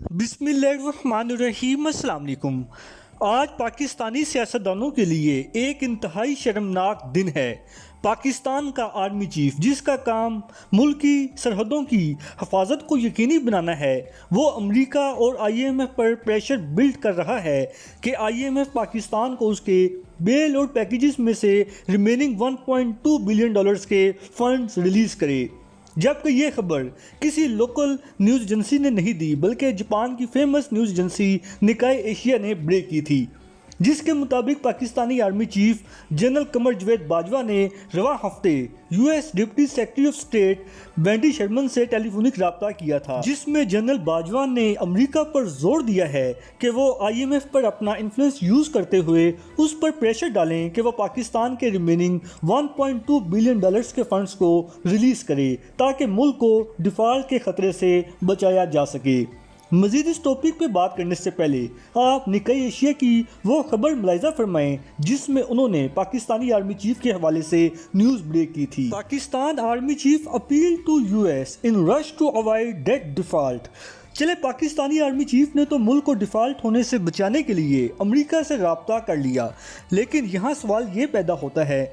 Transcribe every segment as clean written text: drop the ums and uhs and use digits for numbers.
बिस्मिल्लाहिर्रहमानिर्रहीम। अस्सलाम वालेकुम। आज पाकिस्तानी सियासतदानों के लिए एक इंतहाई शर्मनाक दिन है। पाकिस्तान का आर्मी चीफ, जिसका काम मुल्क की सरहदों की हिफाजत को यकीनी बनाना है, वो अमेरिका और IMF पर प्रेशर बिल्ड कर रहा है कि IMF पाकिस्तान को उसके बेल और पैकेजेस में से रिमेनिंग $1.2 बिलियन के फंड्स रिलीज़ करे। जबकि ये खबर किसी लोकल न्यूज़ एजेंसी ने नहीं दी, बल्कि जापान की famous news agency Nikkei Asia ने ब्रेक की थी, जिसके मुताबिक Pakistani army chief general Qamar Javed Bajwa ने रवां हफ्ते US deputy secretary of state Wendy Sherman से टेलीफोनिक रब्ता किया था, जिसमें जनरल बाजवा ने अमेरिका पर जोर दिया है कि वो IMF पर अपना इन्फ्लुएंस यूज़ करते हुए उस पर प्रेशर डालें कि वो पाकिस्तान के रिमेनिंग $1.2 बिलियन के फंड्स को रिलीज़ करे ताकि मुल्क को डिफॉल्ट के ख़तरे से बचाया जा सके। मज़ीद इस टॉपिक पे बात करने से पहले आप निकाय एशिया की वो खबर मुलाहिज़ा फरमाएं जिसमें उन्होंने पाकिस्तानी आर्मी चीफ के हवाले से न्यूज़ ब्रेक की थी। Pakistan army chief appeal to US in rush to avoid debt default. चले, पाकिस्तानी आर्मी चीफ ने तो मुल्क को डिफ़ॉल्ट होने से बचाने के लिए अमेरिका से रब्ता कर लिया, लेकिन यहाँ सवाल ये पैदा होता है,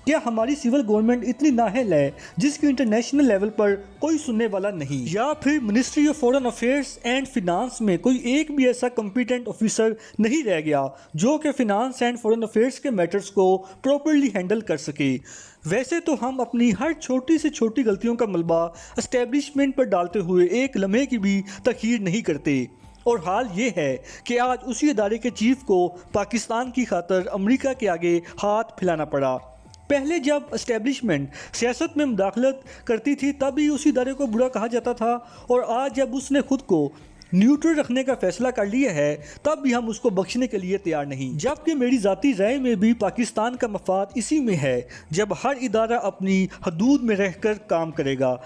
क्या हमारी सिविल गवर्नमेंट इतनी नाअहल है जिसकी इंटरनेशनल लेवल पर कोई सुनने वाला नहीं, या फिर ministry of foreign affairs and finance में कोई एक भी ऐसा कॉम्पिटेंट ऑफिसर नहीं रह गया जो कि फिनांस एंड फॉरेन अफेयर्स के मैटर्स को प्रॉपर्ली हैंडल कर सके। वैसे तो हम अपनी हर छोटी से छोटी गलतियों का मलबा एस्टेब्लिशमेंट पर डालते हुए एक लम्हे की भी तखीर नहीं करते, और हाल ये है कि आज उसी इदारे के चीफ को पाकिस्तान की खातर अमेरिका के आगे हाथ फैलाना पड़ा। पहले जब एस्टेब्लिशमेंट सियासत में मुदाखलत करती थी तब भी उसी इदारे को बुरा कहा जाता था, और आज जब उसने खुद को न्यूट्रल रखने का फैसला कर लिया है तब भी हम उसको बख्शने के लिए तैयार नहीं। जबकि मेरी ज़ाती राय में भी पाकिस्तान का मफाद इसी में है जब हर इदारा अपनी हदूद में रहकर काम करेगा,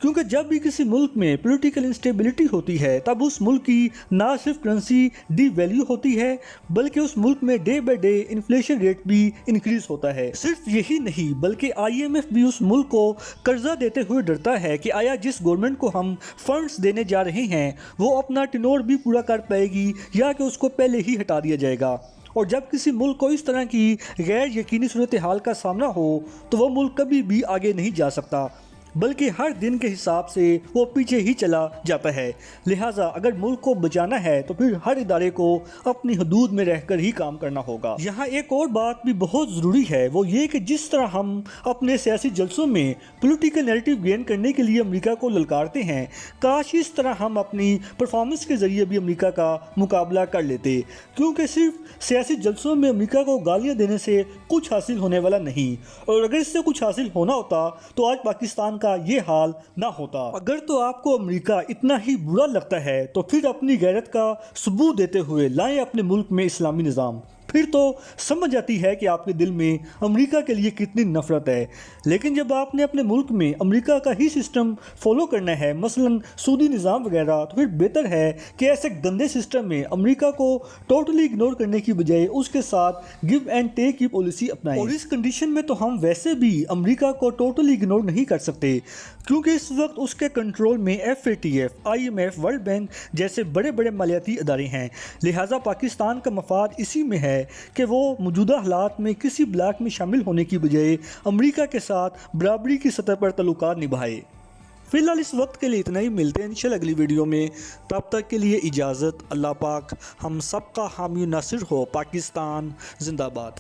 क्योंकि जब भी किसी मुल्क में पॉलिटिकल इंस्टेबिलिटी होती है तब उस मुल्क की ना सिर्फ करेंसी डिवैल्यू होती है बल्कि उस मुल्क में day by day inflation rate भी इंक्रीज होता है। सिर्फ यही नहीं बल्कि IMF भी उस मुल्क को कर्जा देते हुए डरता है कि आया जिस गवर्नमेंट को हम फंड्स देने जा रहे हैं वो अपना टेन्योर भी पूरा कर पाएगी या कि उसको पहले ही हटा दिया जाएगा। और जब किसी मुल्क को इस तरह की गैर यकीनी सूरत हाल का सामना हो तो वो मुल्क कभी भी आगे नहीं जा सकता, बल्कि हर दिन के हिसाब से वो पीछे ही चला जाता है। लिहाजा अगर मुल्क को बचाना है तो फिर हर इदारे को अपनी हदूद में रहकर ही काम करना होगा। यहाँ एक और बात भी बहुत ज़रूरी है, वो ये कि जिस तरह हम अपने सियासी जलसों में पॉलिटिकल नैरेटिव गेन करने के लिए अमेरिका को ललकारते हैं, काश इस तरह हम अपनी परफॉर्मेंस के ज़रिए भी अमेरिका का मुकाबला कर लेते, क्योंकि सिर्फ सियासी जलसों में अमेरिका को गालियाँ देने से कुछ हासिल होने वाला नहीं, और अगर इससे कुछ हासिल होना होता तो आज पाकिस्तान का ये हाल ना होता। अगर तो आपको अमेरिका इतना ही बुरा लगता है तो फिर अपनी गैरत का सबूत देते हुए लाएं अपने मुल्क में इस्लामी निज़ाम, फिर तो समझ आती है कि आपके दिल में अमेरिका के लिए कितनी नफरत है। लेकिन जब आपने अपने मुल्क में अमेरिका का ही सिस्टम फॉलो करना है, मसलन सूदी निज़ाम वगैरह, तो फिर बेहतर है कि ऐसे गंदे सिस्टम में अमेरिका को टोटली इग्नोर करने की बजाय उसके साथ गिव एंड टेक की पॉलिसी अपनाएं। और इस कंडीशन में तो हम वैसे भी अमेरिका को टोटली इग्नोर नहीं कर सकते, क्योंकि इस वक्त उसके कंट्रोल में FATF, IMF, वर्ल्ड बैंक जैसे बड़े बड़े मालियाती अदारे हैं। लिहाजा पाकिस्तान का मफाद इसी में है कि वो मौजूदा हालात में किसी ब्लॉक में शामिल होने की बजाय अमेरिका के साथ बराबरी की सतह पर ताल्लुकात निभाए। फिलहाल इस वक्त के लिए इतना ही, मिलते हैं इंशाल्लाह अगली वीडियो में। तब तक के लिए इजाज़त। अल्लाह पाक हम सब का हामी नासिर हो। पाकिस्तान जिंदाबाद।